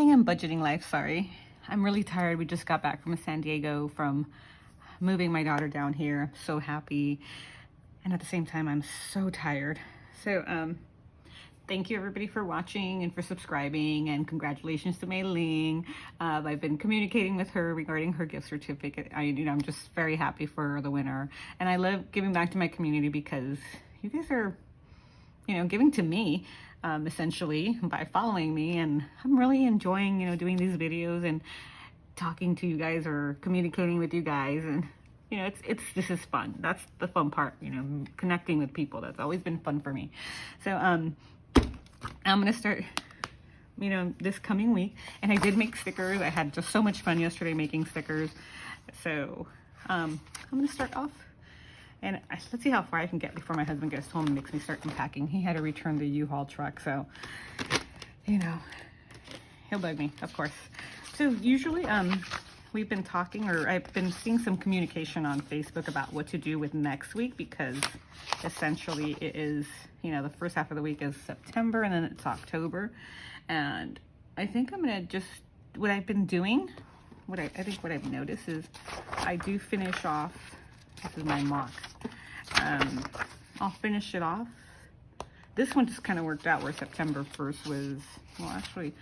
Planning and budgeting life, sorry. I'm really tired. We just got back from San Diego from moving my daughter down here. I'm so happy. And at the same time, I'm so tired. So, thank you everybody for watching and for subscribing, and congratulations to Mei Ling. I've been communicating with her regarding her gift certificate. I'm just very happy for the winner. And I love giving back to my community because you guys are, giving to me. Essentially by following me, and I'm really enjoying doing these videos and talking to you guys or communicating with you guys, and this is fun. That's the fun part, connecting with people. That's always been fun for me. So I'm gonna start this coming week, and I did make stickers. I had just so much fun yesterday making stickers. So I'm gonna start off. And let's see how far I can get before my husband gets home and makes me start unpacking. He had to return the U-Haul truck, so, he'll bug me, of course. So usually, we've been talking, or I've been seeing some communication on Facebook about what to do with next week, because essentially it is, the first half of the week is September, and then it's October. And I think I'm gonna just, what I've been doing, I think what I've noticed is I do finish off. This is my mock. I'll finish it off. This one just kind of worked out where September 1st was, well, actually,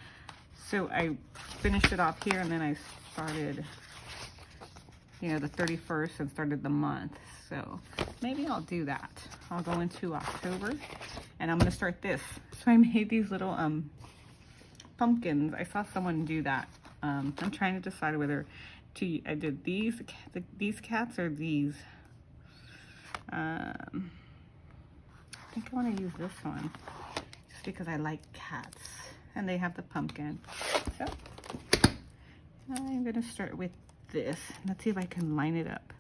so I finished it off here, and then I started, the 31st and started the month. So maybe I'll do that. I'll go into October, and I'm going to start this. So I made these little pumpkins. I saw someone do that. I'm trying to decide whether I did these cats or these. I think I want to use this one just because I like cats and they have the pumpkin. So I'm gonna start with this. Let's see if I can line it up,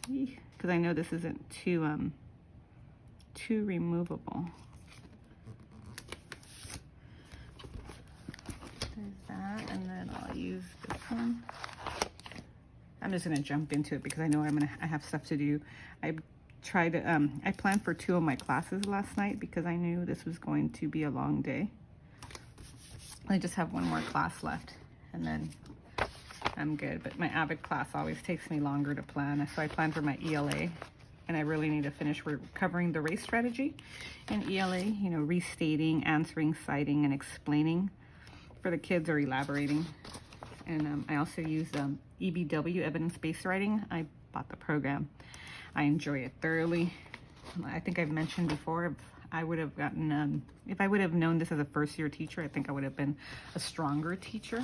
because I know this isn't too removable. There's that, and then I'll use this one. I'm just gonna jump into it because I know I have stuff to do. I planned for 2 of my classes last night because I knew this was going to be a long day. I just have one more class left, and then I'm good. But my Avid class always takes me longer to plan, so I planned for my ELA, and I really need to finish covering the race strategy in ELA. Restating, answering, citing, and explaining for the kids, or elaborating. And I also use EBW, evidence-based writing. I bought the program. I enjoy it thoroughly. I think I've mentioned before, if I would have known this as a first-year teacher, I think I would have been a stronger teacher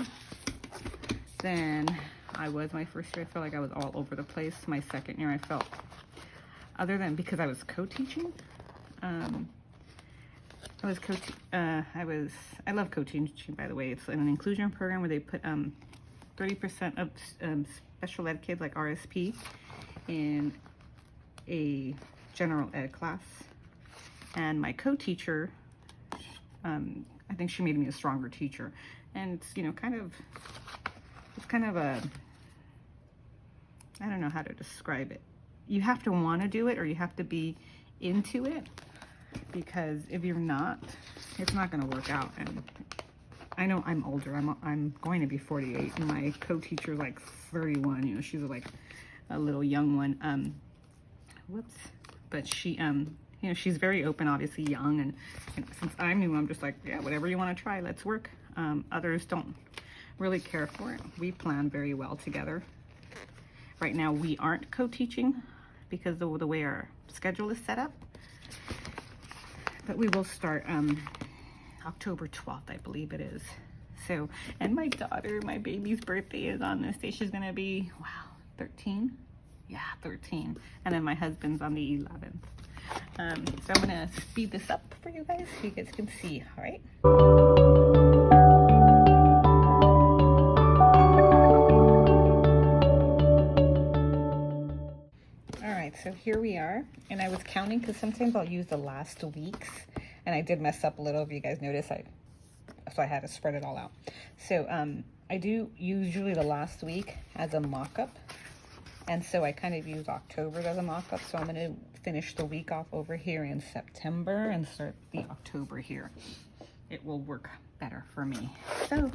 than I was my first year. I felt like I was all over the place. My second year, I felt, other than because I was co-teaching, I love co-teaching, by the way. It's an inclusion program where they put 30% of special ed kids, like RSP, in a general ed class. And my co-teacher, I think she made me a stronger teacher. And it's, kind of a, I don't know how to describe it. You have to want to do it, or you have to be into it, because if you're not, it's not going to work out. And I know I'm older. I'm going to be 48, and my co-teacher's like 31. She's like a little young one. Whoops. But she, she's very open, obviously young, and since I'm new, I'm just like, yeah, whatever you want to try, let's work. Others don't really care for it. We plan very well together. Right now, we aren't co-teaching because of the way our schedule is set up. But we will start October 12th, I believe it is. So, and my daughter, my baby's birthday is on this day. She's gonna be, wow, 13? Yeah, 13. And then my husband's on the 11th. So I'm gonna speed this up for you guys so you guys can see, all right? So here we are, and I was counting because sometimes I'll use the last week's, and I did mess up a little. If you guys notice, so I had to spread it all out. So I do usually the last week as a mock-up, and so I kind of use October as a mock-up. So I'm going to finish the week off over here in September and start the October here. It will work better for me. So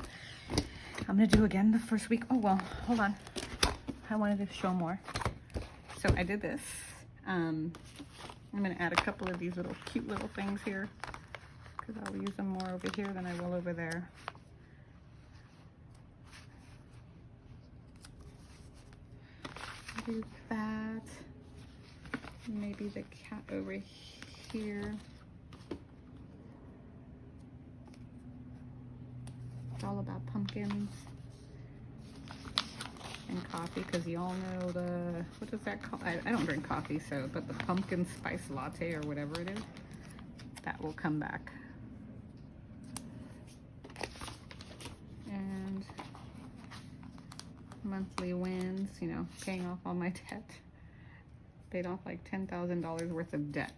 I'm gonna do again the first week. Oh, well, hold on. I wanted to show more. So I did this. I'm gonna add a couple of these little cute little things here because I'll use them more over here than I will over there. Do that. Maybe the cat over here. It's all about pumpkins and coffee, because you all know the, what is that called? I don't drink coffee, so, but the pumpkin spice latte or whatever it is, that will come back. And monthly wins, you know, paying off all my debt. Paid off like $10,000 worth of debt.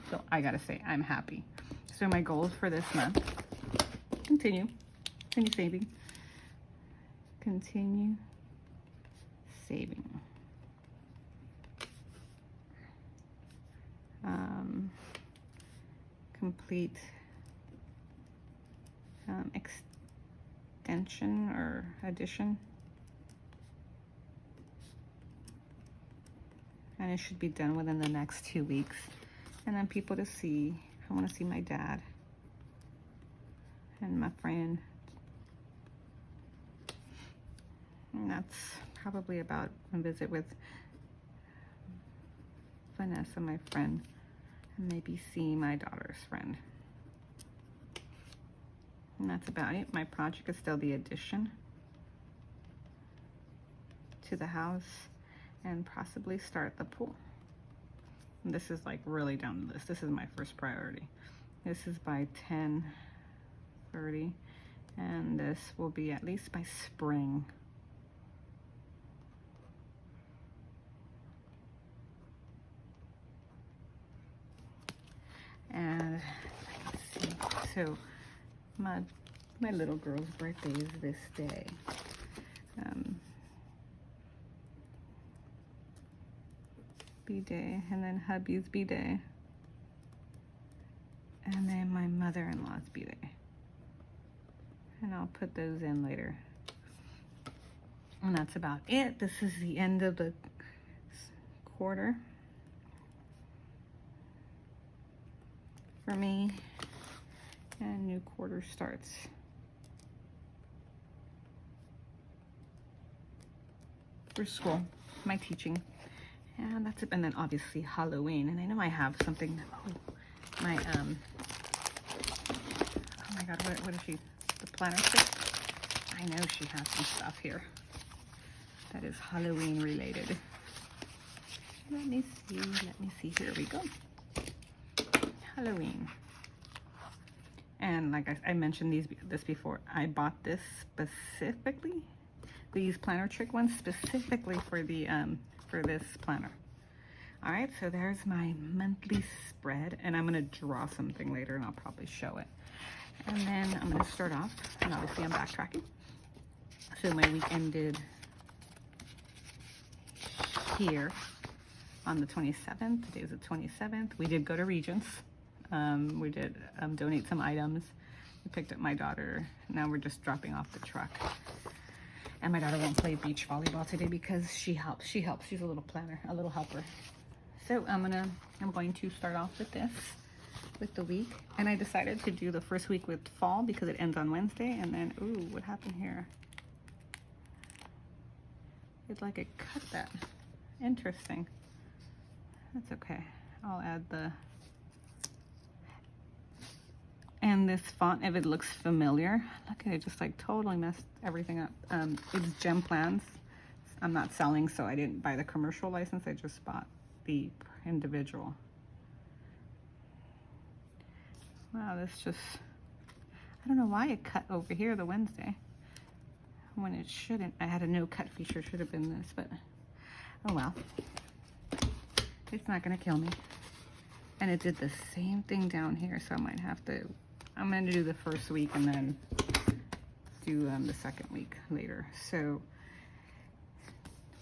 So I gotta say, I'm happy. So my goals for this month, continue saving. Continue saving. Complete extension or addition. And it should be done within the next 2 weeks. And then people to see. I want to see my dad and my friend. And that's probably about a visit with Vanessa, my friend, and maybe see my daughter's friend. And that's about it. My project is still the addition to the house and possibly start the pool. And this is like really down the list. This is my first priority. This is by 10:30, and this will be at least by spring. And let's see, so my little girl's birthday is this day. B-day, and then hubby's B-day, and then my mother-in-law's B-day. And I'll put those in later. And that's about it. This is the end of the quarter for me, and new quarter starts. For school, my teaching. And that's it. And then obviously Halloween. And I know I have something. Oh my God, what is she? The planner kit? I know she has some stuff here that is Halloween related. Let me see. Here we go. Halloween. And like I mentioned this before, I bought this specifically, these planner trick ones specifically for the for this planner. All right, so there's my monthly spread, and I'm gonna draw something later and I'll probably show it. And then I'm gonna start off, and obviously I'm backtracking. So my week ended here on the 27th. Today's the 27th. We did go to Regents. We did donate some items. We picked up my daughter. Now we're just dropping off the truck. And my daughter won't play beach volleyball today because she helps. She's a little planner, a little helper. So I'm going to start off with this, with the week. And I decided to do the first week with fall because it ends on Wednesday. And then, ooh, what happened here? It's like it cut that. Interesting. That's okay. I'll add the... And this font, if it looks familiar, look at it, just like totally messed everything up. It's Gem Plans. I'm not selling, so I didn't buy the commercial license. I just bought the individual. Wow, this just, I don't know why it cut over here the Wednesday when it shouldn't. I had a no cut feature, should have been this, but oh well. It's not gonna kill me. And it did the same thing down here, so I might have to, I'm going to do the first week and then do the second week later. So,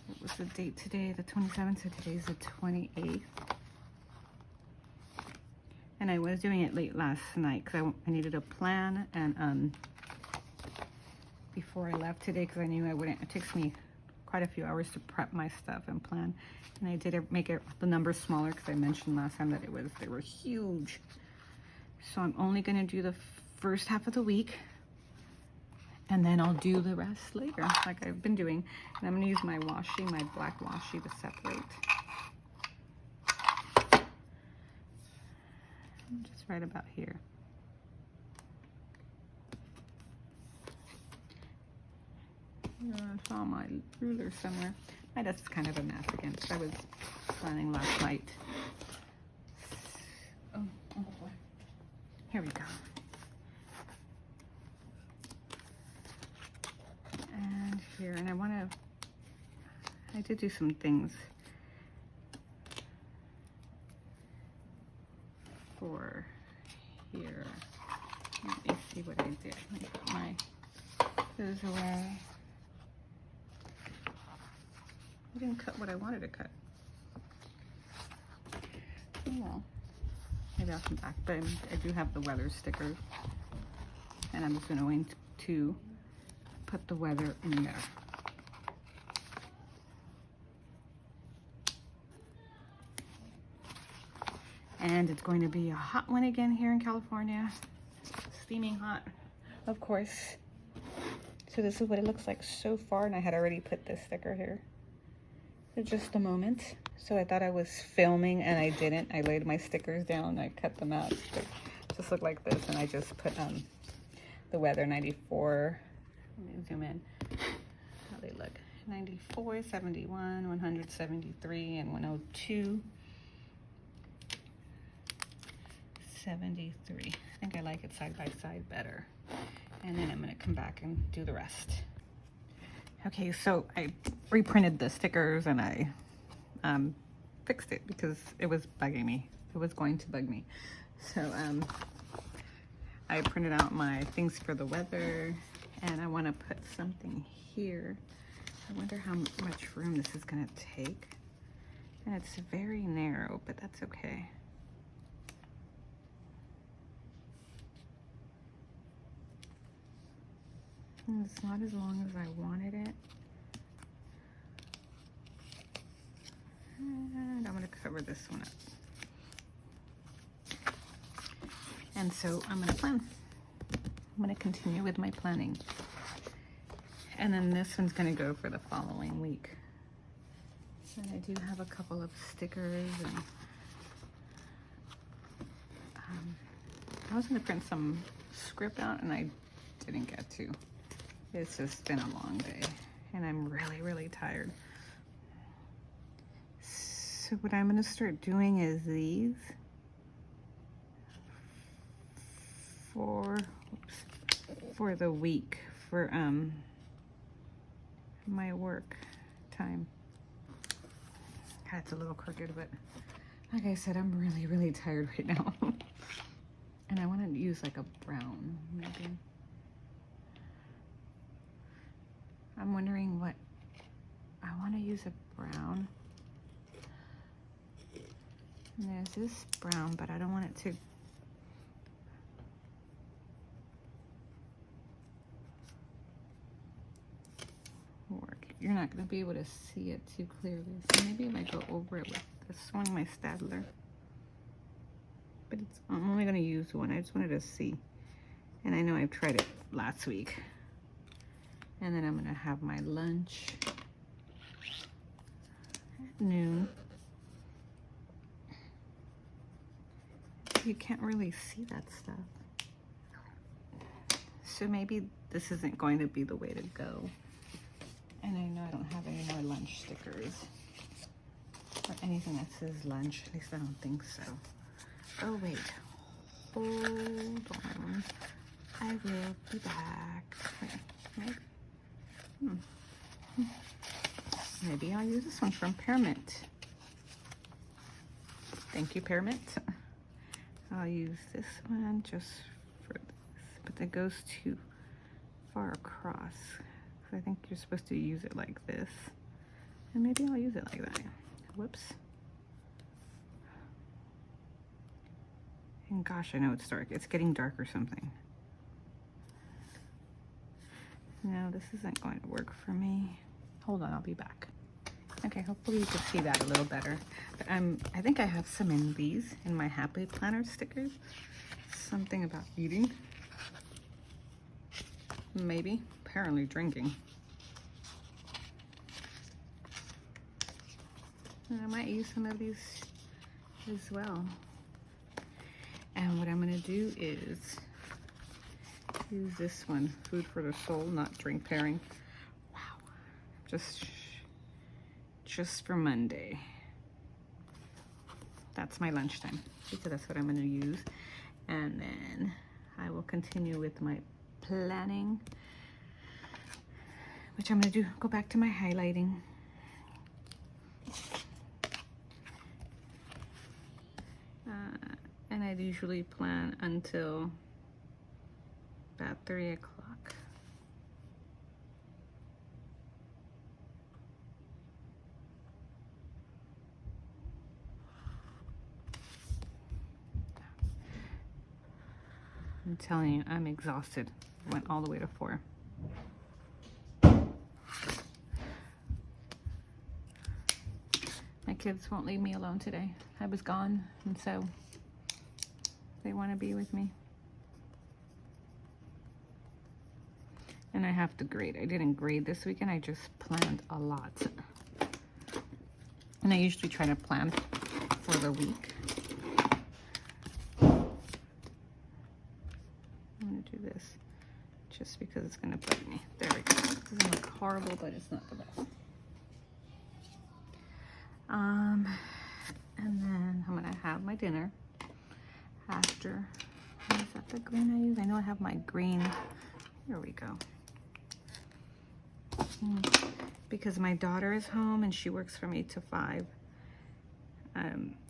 what was the date today? The 27th, so today's the 28th. And I was doing it late last night because I needed a plan, and before I left today, because I knew I wouldn't. It takes me quite a few hours to prep my stuff and plan. And I did make the numbers smaller because I mentioned last time that they were huge. So I'm only gonna do the first half of the week, and then I'll do the rest later, like I've been doing. And I'm gonna use my washi, my black washi, to separate. Just right about here. I saw my ruler somewhere. My desk's kind of a mess again, because I was planning last night. Oh boy. Here we go. And here, and I did do some things for here. Let me see what I did. Let me put my those away. I didn't cut what I wanted to cut. Oh well. Maybe I'll come back. But I do have the weather stickers. And I'm just going to put the weather in there. And it's going to be a hot one again here in California. Steaming hot, of course. So this is what it looks like so far, and I had already put this sticker here for just a moment. So I thought I was filming, and I didn't. I laid my stickers down, I cut them out. They just look like this, and I just put the weather 94. Let me zoom in. How they look. 94, 71, 173, and 102. 73. I think I like it side by side better. And then I'm gonna come back and do the rest. Okay, so I reprinted the stickers, and I fixed it because it was bugging me. It was going to bug me. So I printed out my things for the weather, and I want to put something here. I wonder how much room this is gonna take. And it's very narrow, but that's okay. And it's not as long as I wanted it. And I'm gonna cover this one up. And so I'm gonna plan. I'm gonna continue with my planning. And then this one's gonna go for the following week. And I do have a couple of stickers, and I was gonna print some script out, and I didn't get to. It's just been a long day, and I'm really, really tired. So what I'm gonna start doing is these for the week, for my work time. God, it's a little crooked, but like I said, I'm really, really tired right now. And I want to use like a brown, maybe. I'm wondering what I want to use. A brown. And there's this brown, but I don't want it to work. You're not going to be able to see it too clearly. So maybe I might go over it with this one, my Stadler. But I'm only going to use one. I just wanted to see. And I know I've tried it last week. And then I'm gonna have my lunch at noon. You can't really see that stuff. So maybe this isn't going to be the way to go. And I know I don't have any more lunch stickers or anything that says lunch. At least I don't think so. Oh wait, hold on. I will be back. Maybe. Maybe I'll use this one from Pearmint. Thank you, Pearmint. I'll use this one just for this, but that goes too far across. I think you're supposed to use it like this, and maybe I'll use it like that. Whoops. And gosh, I know it's dark. It's getting dark or something. No, this isn't going to work for me. Hold on, I'll be back. Okay, hopefully you can see that a little better. But I think I have some in these, in my Happy Planner stickers. Something about eating. Maybe. Apparently drinking. I might use some of these as well. And what I'm gonna do is use this one, food for the soul, not drink pairing. Wow, just for Monday. That's my lunchtime, because that's what I'm gonna use. And then I will continue with my planning, which I'm gonna do, go back to my highlighting. And I'd usually plan until about 3 o'clock. I'm telling you, I'm exhausted. Went all the way to 4. My kids won't leave me alone today. I was gone, and so they want to be with me. And I have to grade. I didn't grade this weekend. I just planned a lot. And I usually try to plan for the week. I'm going to do this just because it's going to bug me. There we go. This doesn't look horrible, but it's not the best. And then I'm going to have my dinner after. Is that the green I use? I know I have my green. Here we go. Because my daughter is home and she works from 8 to 5.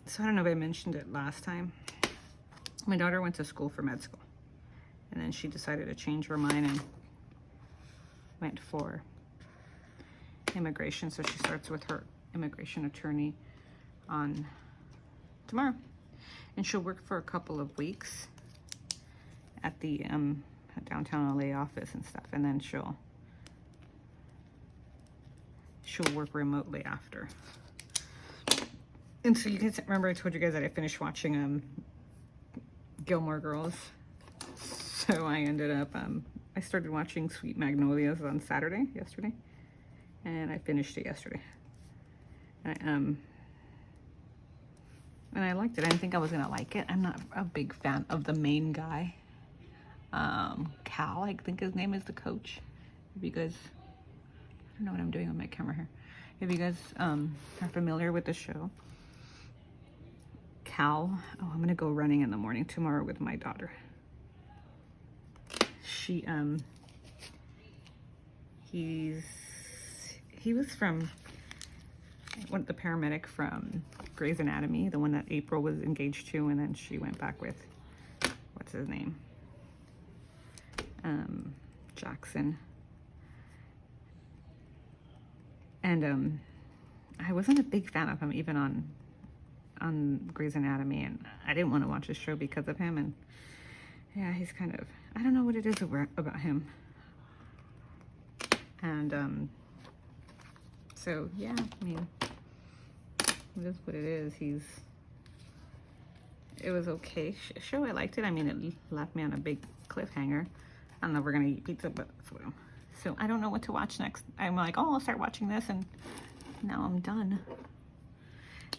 So I don't know if I mentioned it last time. My daughter went to school for med school. And then she decided to change her mind and went for immigration. So she starts with her immigration attorney on tomorrow. And she'll work for a couple of weeks at the downtown LA office and stuff. And then she'll work remotely after. And so you guys remember I told you guys that I finished watching Gilmore Girls. So I ended up, I started watching Sweet Magnolias on yesterday. And I finished it yesterday. And I liked it. I didn't think I was gonna like it. I'm not a big fan of the main guy. Cal, I think his name is, the coach. If you guys, I don't know what I'm doing with my camera here. If you guys are familiar with the show, Cal, I'm gonna go running in the morning tomorrow with my daughter. He was from the paramedic from Grey's Anatomy, the one that April was engaged to, and then she went back with, what's his name? Jackson. And I wasn't a big fan of him even on Grey's Anatomy, and I didn't want to watch the show because of him. And yeah, he's kind of, I don't know what it is about him. And so yeah, I mean, it is what it is. It was okay show. I liked it. I mean, it left me on a big cliffhanger. I don't know if we're gonna eat pizza, but so I don't know what to watch next. I'm like, oh, I'll start watching this, and now I'm done.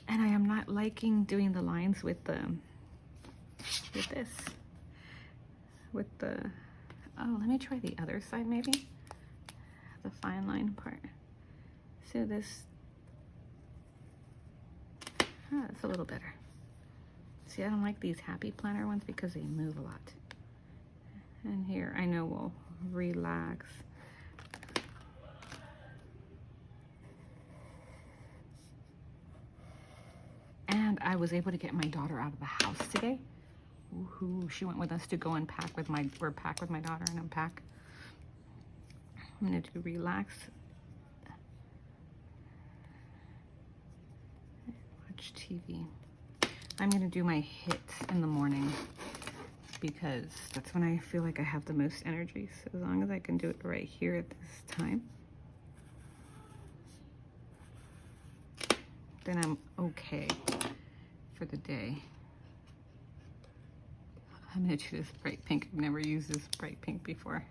And I am not liking doing the lines with this. Oh, let me try the other side maybe. The fine line part. So this, it's a little better. See, I don't like these Happy Planner ones because they move a lot. And here, I know we'll relax. And I was able to get my daughter out of the house today. Woohoo! She went with us to go and pack with my daughter and unpack. I'm gonna do relax. Watch TV. I'm gonna do my hits in the morning because that's when I feel like I have the most energy. So as long as I can do it right here at this time, then I'm okay for the day. I'm gonna do this bright pink. I've never used this bright pink before.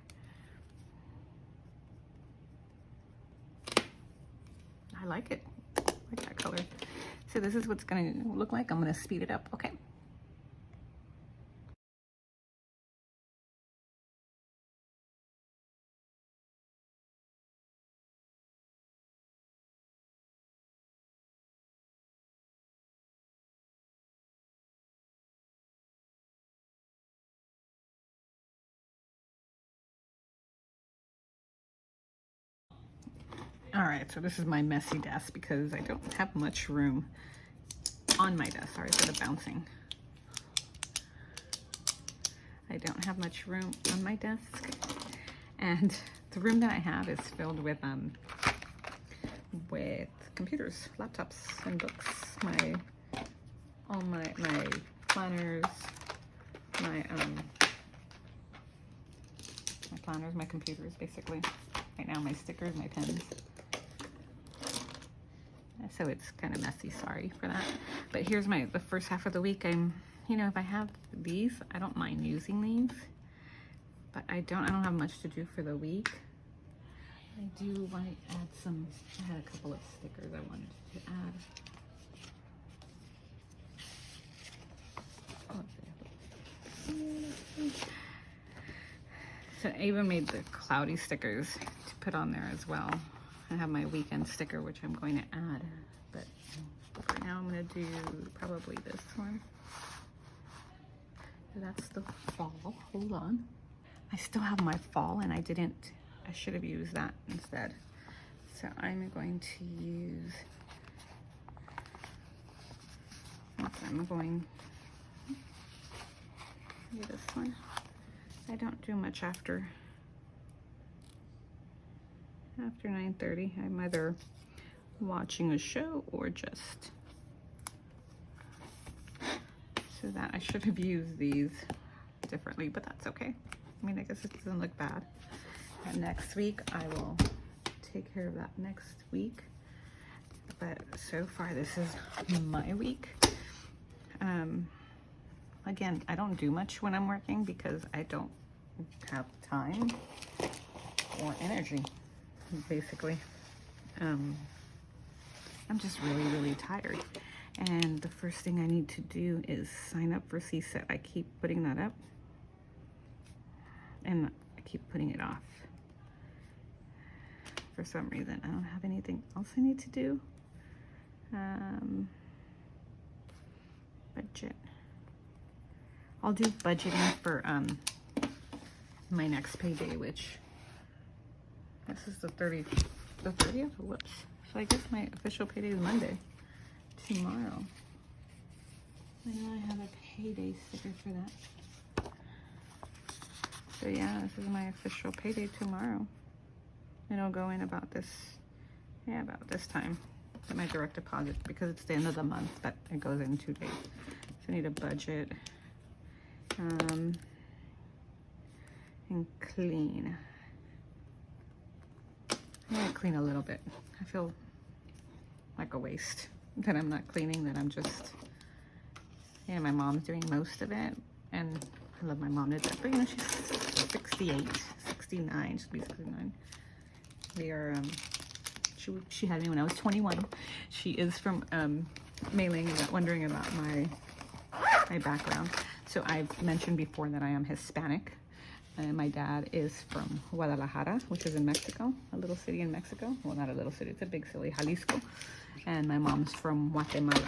I like it. I like that color. So this is what's gonna look like. I'm gonna speed it up, okay? All right, so this is my messy desk because I don't have much room on my desk. Sorry for the bouncing. I don't have much room on my desk, and the room that I have is filled with computers, laptops, and books. All my planners, my planners, my computers, basically. Right now, my stickers, my pens. So it's kind of messy, sorry for that. But here's the first half of the week. If I have these, I don't mind using these, but I don't have much to do for the week. I do want to add I had a couple of stickers I wanted to add. So I even made the cloudy stickers to put on there as well. I have my weekend sticker, which I'm going to add, but for now I'm going to do probably this one. So that's the fall. Hold on. I still have my fall, and I should have used that instead. So I'm going to use, I'm going to do this one. I don't do much after 9:30. I'm either watching a show or just, so that I should have used these differently, but that's okay. I mean, I guess it doesn't look bad. And next week I will take care of that next week. But so far this is my week. Again, I don't do much when I'm working because I don't have time or energy, basically. I'm just really, really tired. And the first thing I need to do is sign up for CSET. I keep putting that up and I keep putting it off. For some reason, I don't have anything else I need to do. Budget. I'll do budgeting for my next payday, which this is the 30th. Whoops. So I guess my official payday is Monday, tomorrow. I know I have a payday sticker for that. So yeah, this is my official payday tomorrow. It'll go in about this time. At my direct deposit, because it's the end of the month, but it goes in 2 days. So I need a budget. And clean. I'm gonna clean a little bit. I feel like a waste that I'm not cleaning, that I'm just, my mom's doing most of it, and I love my mom to death, but she's 68, 69, she'll be 69. We are, she had me when I was 21. She is from Mailing, wondering about my background. So I've mentioned before that I am Hispanic. My dad is from Guadalajara, which is in Mexico, a little city in Mexico. Well, not a little city, it's a big city, Jalisco. And my mom's from Guatemala.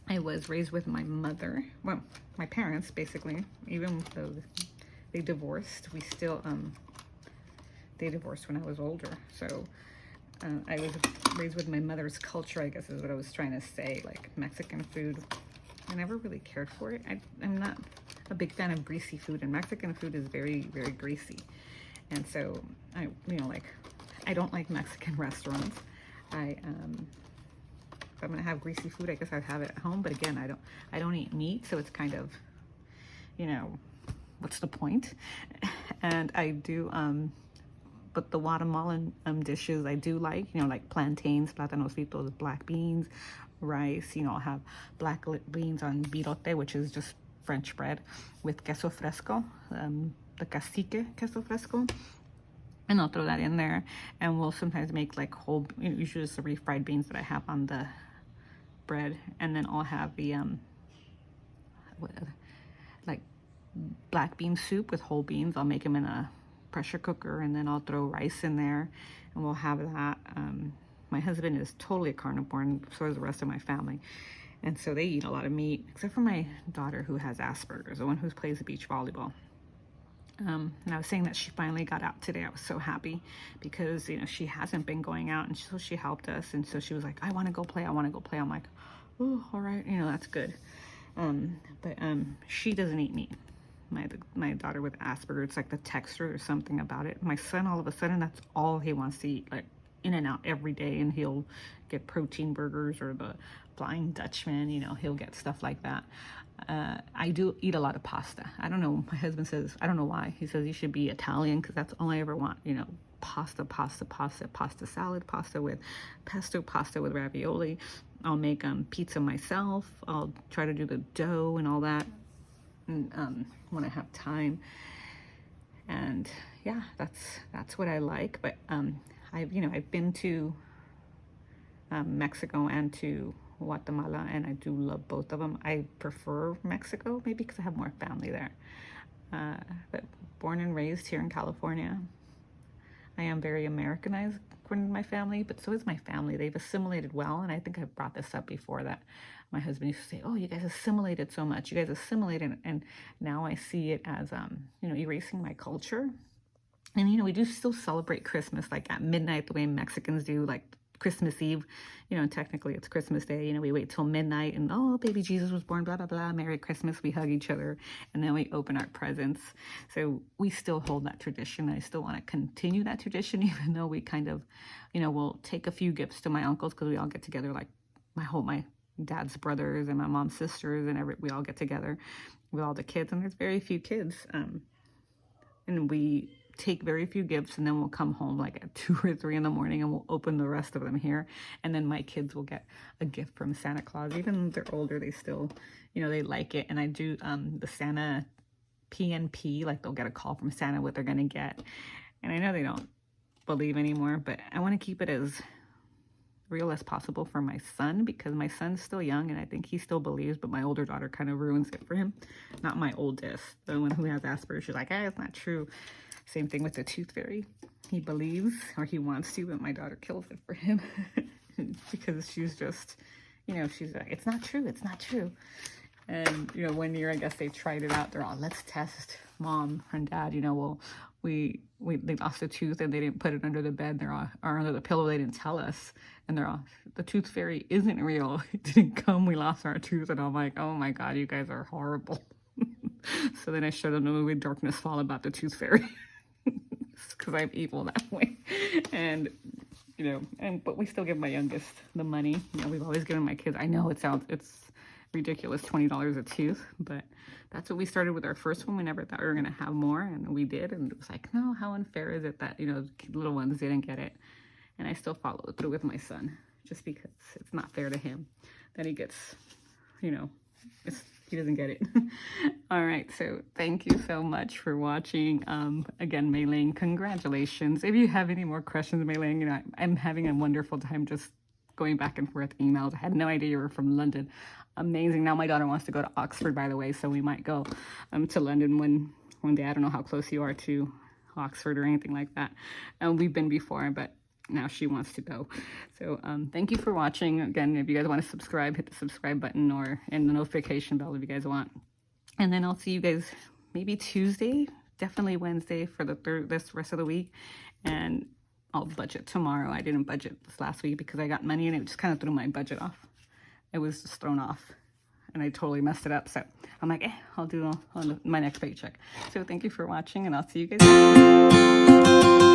I was raised with my mother, well, my parents, basically. Even though they divorced, we still, they divorced when I was older. So I was raised with my mother's culture, I guess is what I was trying to say, like Mexican food. I never really cared for it. I'm not a big fan of greasy food, and Mexican food is very, very greasy. And so I don't like Mexican restaurants. I'm gonna have greasy food, I guess I'd have it at home. But again, I don't eat meat, so it's kind of, you know, what's the point? And I do, but the Guatemalan dishes I do like, you know, like plantains, plátanos fritos, black beans, rice. You know, I'll have black beans on birote, which is just French bread with queso fresco, the cacique queso fresco. And I'll throw that in there. And we'll sometimes make like whole, you know, usually just the refried beans that I have on the bread. And then I'll have the, like black bean soup with whole beans. I'll make them in a pressure cooker, and then I'll throw rice in there, and we'll have that. My husband is totally a carnivore, and so is the rest of my family. And so they eat a lot of meat, except for my daughter who has Asperger's, the one who plays beach volleyball. And I was saying that she finally got out today. I was so happy because, you know, she hasn't been going out, and so she helped us. And so she was like, I want to go play. I want to go play. I'm like, oh, all right. You know, that's good. But she doesn't eat meat. My daughter with Asperger's, it's like the texture or something about it. My son, all of a sudden, that's all he wants to eat, like in and out every day. And he'll get protein burgers or the Flying Dutchman, you know, he'll get stuff like that. I do eat a lot of pasta. I don't know. My husband says, I don't know why. He says you should be Italian because that's all I ever want. You know, pasta salad, pasta with pesto, pasta with ravioli. I'll make pizza myself. I'll try to do the dough and all that, and when I have time. And yeah, that's what I like. But I've been to Mexico and to Guatemala, and I do love both of them. I prefer Mexico, maybe because I have more family there. But born and raised here in California, I am very Americanized according to my family, but so is my family. They've assimilated well, and I think I've brought this up before that my husband used to say, oh, you guys assimilated so much. You guys assimilated, and now I see it as, you know, erasing my culture. And, you know, we do still celebrate Christmas, like at midnight, the way Mexicans do, like Christmas Eve. You know, technically it's Christmas Day. You know, we wait till midnight and, oh, baby Jesus was born, blah, blah, blah, Merry Christmas. We hug each other, and then we open our presents. So we still hold that tradition. I still want to continue that tradition, even though we kind of, you know, we'll take a few gifts to my uncles because we all get together, like my dad's brothers and my mom's sisters, and we all get together with all the kids, and there's very few kids. And we take very few gifts, and then we'll come home like at 2 or 3 in the morning, and we'll open the rest of them here. And then my kids will get a gift from Santa Claus. Even if they're older, they still, you know, they like it. And I do the Santa PNP, like they'll get a call from Santa what they're gonna get. And I know they don't believe anymore, but I want to keep it as real as possible for my son, because my son's still young and I think he still believes, but my older daughter kind of ruins it for him. Not my oldest, the one who has Asperger's. She's like, it's not true. Same thing with the tooth fairy. He believes, or he wants to, but my daughter kills it for him because she's just, you know, she's like, it's not true, it's not true. And, you know, one year, I guess they tried it out. They're all, let's test mom and dad, you know, well, they lost a tooth and they didn't put it under the bed. They're all, or under the pillow. They didn't tell us. And they're all, the tooth fairy isn't real. It didn't come. We lost our tooth. And I'm like, oh my God, you guys are horrible. So then I showed them the movie Darkness Fall about the tooth fairy. Because I'm evil that way. And, you know, but we still give my youngest the money. You know, we've always given my kids, I know it's ridiculous, $20 a tooth, but that's what we started with our first one. We never thought we were going to have more, and we did. And it was like, no, how unfair is it that, you know, little ones didn't get it? And I still follow through with my son, just because it's not fair to him that he gets, you know, he doesn't get it. All right, so thank you so much for watching. Again, Mei-Ling, congratulations. If you have any more questions, Mei-Ling, you know, I'm having a wonderful time just going back and forth emails. I had no idea you were from London. Amazing. Now my daughter wants to go to Oxford, by the way, so we might go to London one day. I don't know how close you are to Oxford or anything like that. We've been before, but now she wants to go. So thank you for watching. Again, if you guys want to subscribe, hit the subscribe button and the notification bell if you guys want. And then I'll see you guys maybe Tuesday, definitely Wednesday for this rest of the week. And I'll budget tomorrow. I didn't budget this last week because I got money and it just kind of threw my budget off. It was just thrown off and I totally messed it up. So I'm like, I'll do on my next paycheck. So thank you for watching, and I'll see you guys.